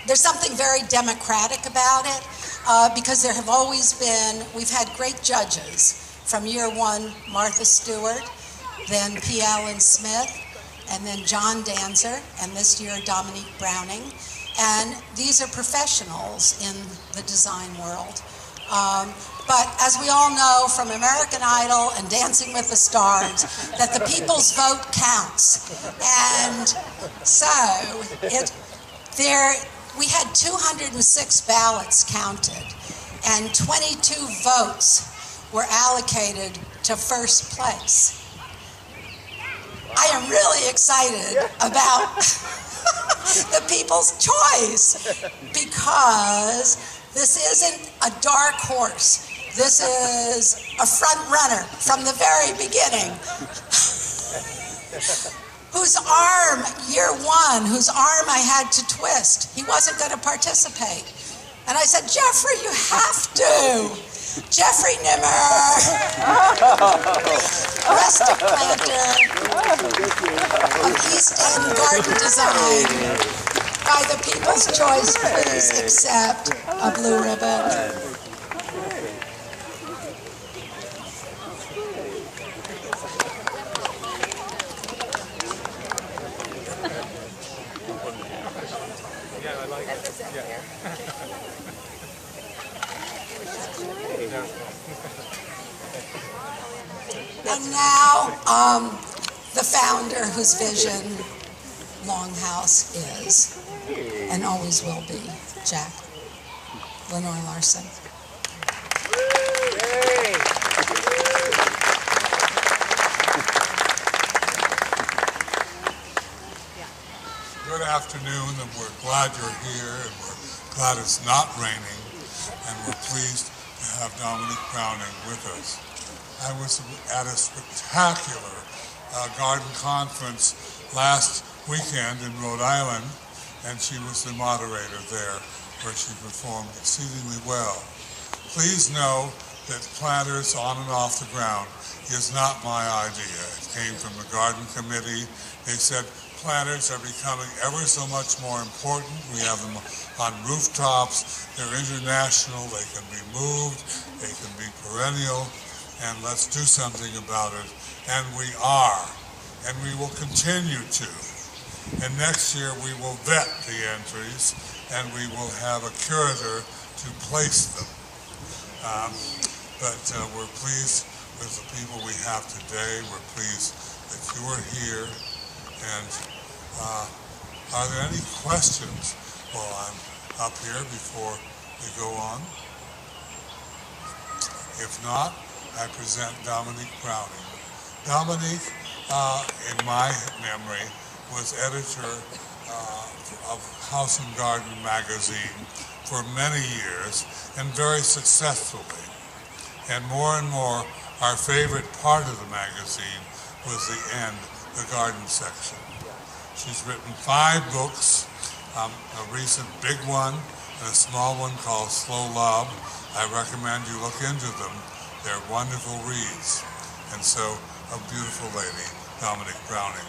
there's something very democratic about it because there have always been, we've had great judges from year one, Martha Stewart, then P. Allen Smith, and then John Danzer, and this year Dominique Browning. And these are professionals in the design world. But as we all know from American Idol and Dancing with the Stars, that the people's vote counts. And so we had 206 ballots counted, and 22 votes were allocated to first place. I am really excited about the people's choice because this isn't a dark horse. This is a front runner from the very beginning. Whose arm, year one, whose arm I had to twist. He wasn't going to participate. And I said, Jeffrey, you have to. Jeffrey Nimmer, rustic planter of East End Garden Design. By the people's choice, please accept a blue ribbon. And now, the founder whose vision LongHouse is, and always will be, Jack, Lenore Larson. Good afternoon, and we're glad you're here, and we're glad it's not raining, and we're pleased to have Dominique Browning with us. I was at a spectacular garden conference last weekend in Rhode Island, and she was the moderator there, where she performed exceedingly well. Please know that planters on and off the ground is not my idea. It came from the garden committee. They said planters are becoming ever so much more important. We have them on rooftops. They're international. They can be moved. They can be perennial. And let's do something about it. And we are. And we will continue to. And next year we will vet the entries, and we will have a curator to place them. But we're pleased with the people we have today. We're pleased that you are here. And are there any questions while I'm up here before we go on? If not, I present Dominique Browning. Dominique, in my memory, was editor of House and Garden magazine for many years, and very successfully. And more, our favorite part of the magazine was the end, the garden section. She's written 5 books, a recent big one, and a small one called Slow Love. I recommend you look into them. They're wonderful reads. And so, a beautiful lady, Dominique Browning.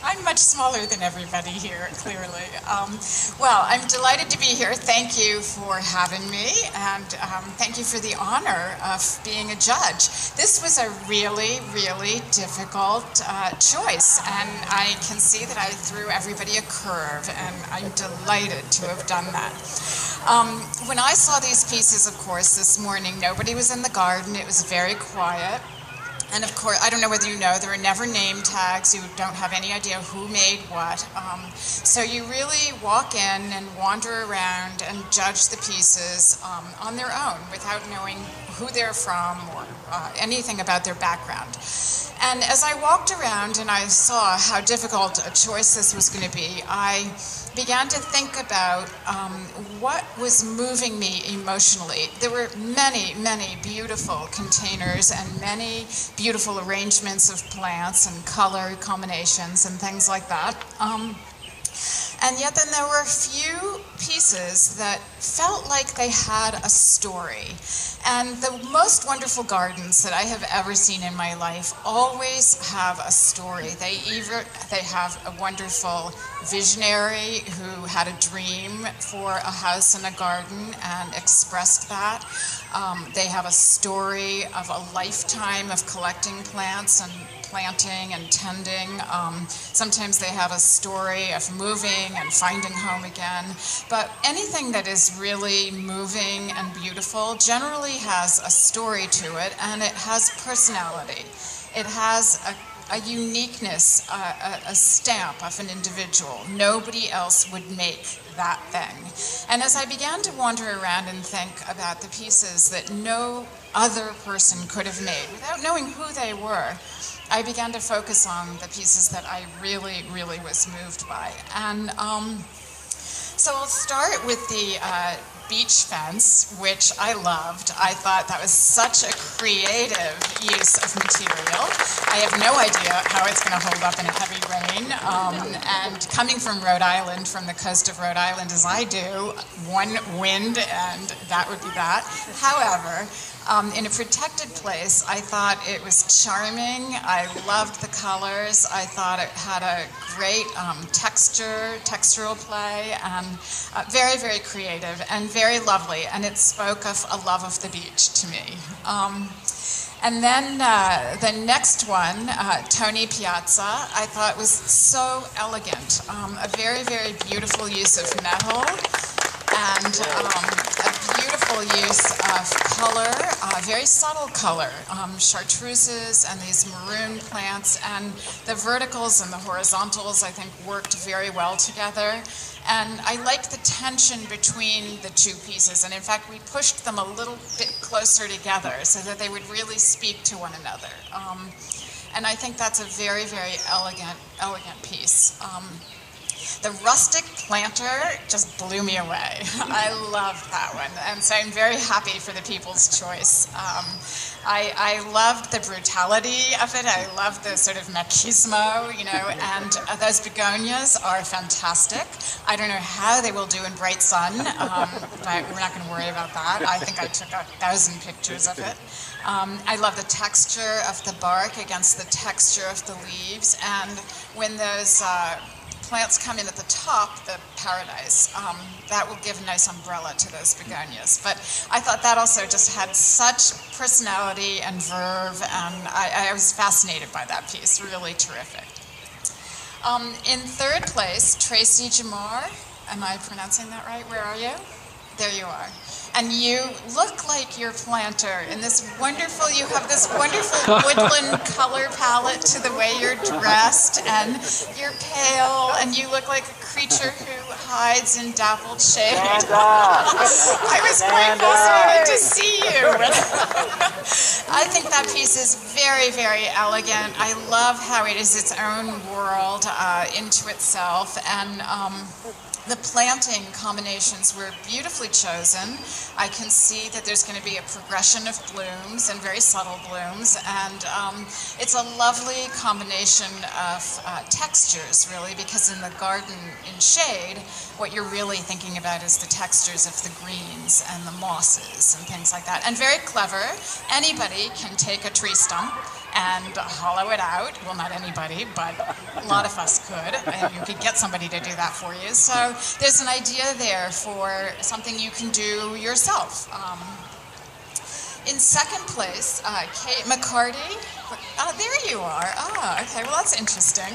I'm much smaller than everybody here, clearly. Well, I'm delighted to be here. Thank you for having me, and thank you for the honor of being a judge. This was a really, really difficult choice, and I can see that I threw everybody a curve, and I'm delighted to have done that. When I saw these pieces, of course, this morning, nobody was in the garden. It was very quiet. And of course, I don't know whether you know, there are never name tags. You don't have any idea who made what. So you really walk in and wander around and judge the pieces on their own without knowing who they're from or anything about their background. And as I walked around and I saw how difficult a choice this was going to be, I began to think about what was moving me emotionally. There were many, many beautiful containers and many beautiful arrangements of plants and color combinations and things like that. And yet then there were a few pieces that felt like they had a story. And the most wonderful gardens that I have ever seen in my life always have a story. They have a wonderful visionary who had a dream for a house and a garden and expressed that. They have a story of a lifetime of collecting plants and planting and tending. Sometimes they have a story of moving and finding home again. But anything that is really moving and beautiful generally has a story to it, and it has personality. It has a uniqueness, a stamp of an individual. Nobody else would make that thing. And as I began to wander around and think about the pieces that no other person could have made, without knowing who they were, I began to focus on the pieces that I really, really was moved by. And so I'll start with the beach fence, which I loved. I thought that was such a creative use of material. I have no idea how it's going to hold up in a heavy rain. And coming from Rhode Island, from the coast of Rhode Island as I do, one wind and that would be that. However, in a protected place, I thought it was charming. I loved the colors. I thought it had a great textural play, and very, very creative and very lovely. And it spoke of a love of the beach to me. And then the next one, Tony Piazza, I thought was so elegant. A very, very beautiful use of metal, and a beautiful use of color, very subtle color, chartreuses and these maroon plants, and the verticals and the horizontals I think worked very well together. And I liked the tension between the two pieces, and in fact we pushed them a little bit closer together so that they would really speak to one another. And I think that's a very, very elegant piece. The rustic planter just blew me away. I loved that one, and so I'm very happy for the People's Choice. I loved the brutality of it. I loved the sort of machismo, you know, and those begonias are fantastic. I don't know how they will do in bright sun, but we're not going to worry about that. I think I took 1,000 pictures of it. I love the texture of the bark against the texture of the leaves, and when those plants come in at the top, the paradise, that will give a nice umbrella to those begonias. But I thought that also just had such personality and verve, and I was fascinated by that piece, really terrific. In third place, Tracy Jamar. Am I pronouncing that right? Where are you? There you are. And you look like your planter in this wonderful, you have this wonderful woodland color palette to the way you're dressed, and you're pale, and you look like a creature who hides in dappled shade. I was quite fascinated to see you. I think that piece is very, very elegant. I love how it is its own world into itself, and the planting combinations were beautifully chosen. I can see that there's going to be a progression of blooms and very subtle blooms, and it's a lovely combination of textures, really, because in the garden in shade, what you're really thinking about is the textures of the greens and the mosses and things like that. And very clever. Anybody can take a tree stump and hollow it out. Well, not anybody, but a lot of us could, and you could get somebody to do that for you. So there's an idea there for something you can do yourself. In second place, Kate McCarty. There you are. Oh, okay. Well, that's interesting.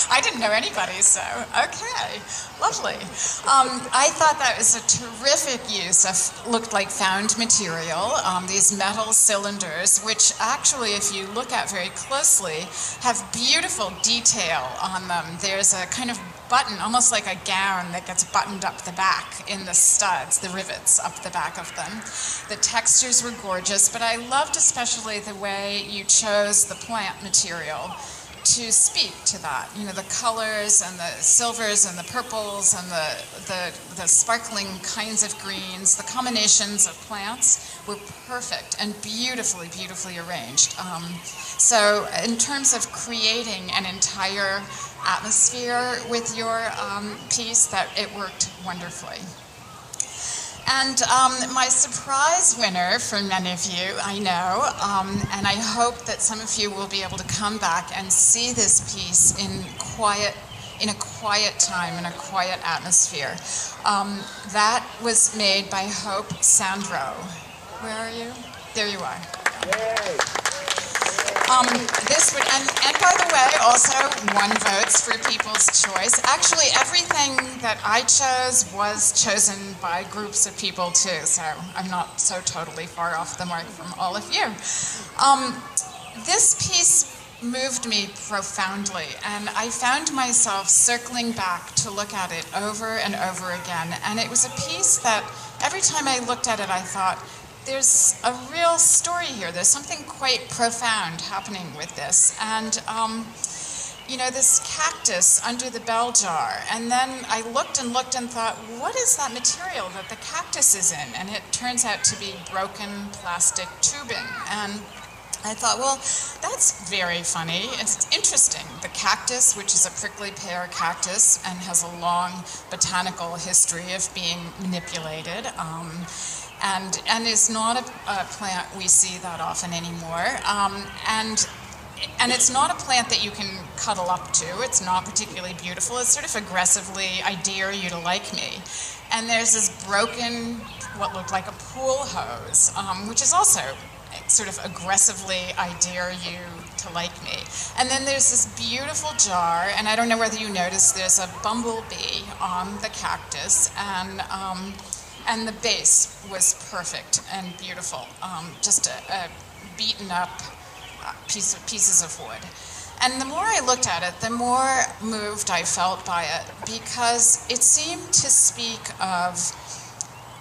I didn't know anybody, so okay. Lovely. I thought that was a terrific use of, looked like found material, these metal cylinders, which actually, if you look at very closely, have beautiful detail on them. There's a kind of button, almost like a gown that gets buttoned up the back in the studs, the rivets up the back of them. The textures were gorgeous, but I loved especially the way you chose the plant material to speak to that. You know, the colors and the silvers and the purples and the sparkling kinds of greens, the combinations of plants were perfect and beautifully, beautifully arranged. So in terms of creating an entire atmosphere with your piece that it worked wonderfully. And my surprise winner for many of you, I know, and I hope that some of you will be able to come back and see this piece in a quiet time, in a quiet atmosphere. That was made by Hope Sandro. Where are you? There you are. Yay. This would, and by the way, also one votes for People's Choice. Actually, everything that I chose was chosen by groups of people too, so I'm not so totally far off the mark from all of you. This piece moved me profoundly, and I found myself circling back to look at it over and over again, and it was a piece that every time I looked at it I thought, there's a real story here. There's something quite profound happening with this. And, you know, this cactus under the bell jar. And then I looked and thought, what is that material that the cactus is in? And it turns out to be broken plastic tubing. And I thought, well, that's very funny. It's interesting. The cactus, which is a prickly pear cactus and has a long botanical history of being manipulated, and is not a plant we see that often anymore. And it's not a plant that you can cuddle up to. It's not particularly beautiful. It's sort of aggressively, I dare you to like me. And there's this broken, what looked like a pool hose, which is also sort of aggressively, I dare you to like me. And then there's this beautiful jar, and I don't know whether you noticed, there's a bumblebee on the cactus, and the base was perfect and beautiful, just a beaten up pieces of wood. And the more I looked at it, the more moved I felt by it, because it seemed to speak of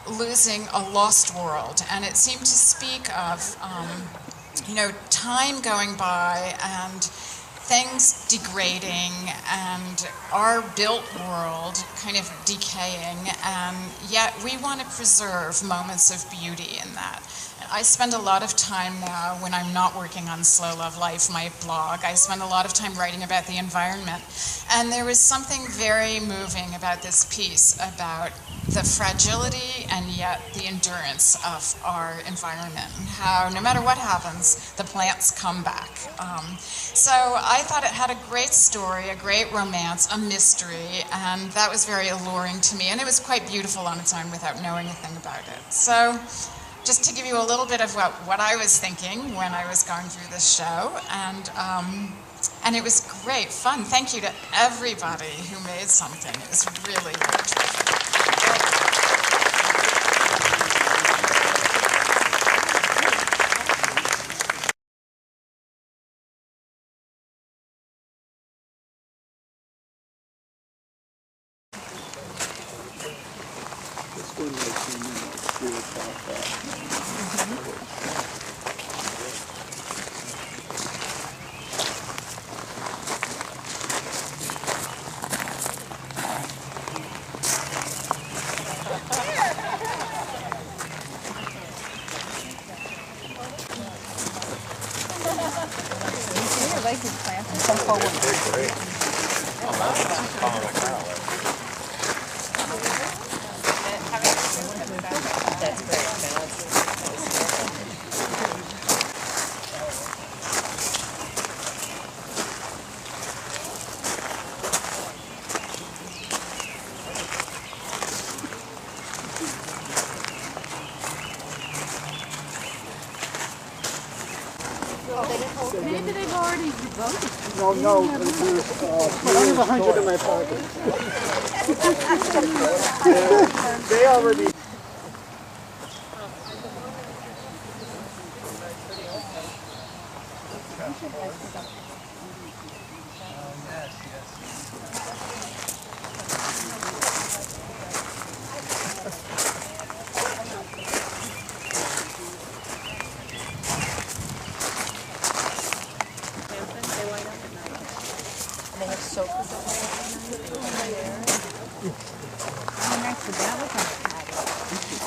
losing a lost world, and it seemed to speak of, you know, time going by and things degrading and our built world kind of decaying, and yet we want to preserve moments of beauty in that. I spend a lot of time now, when I'm not working on Slow Love Life, my blog, I spend a lot of time writing about the environment. And there was something very moving about this piece, about the fragility and yet the endurance of our environment, and how no matter what happens, the plants come back. So I thought it had a great story, a great romance, a mystery, and that was very alluring to me. And it was quite beautiful on its own without knowing anything about it. So, just to give you a little bit of what I was thinking when I was going through this show, and it was great fun. Thank you to everybody who made something. It was really, really terrific. Maybe they've already voted. No, there's I have 100 in my pocket. They already... Next to that was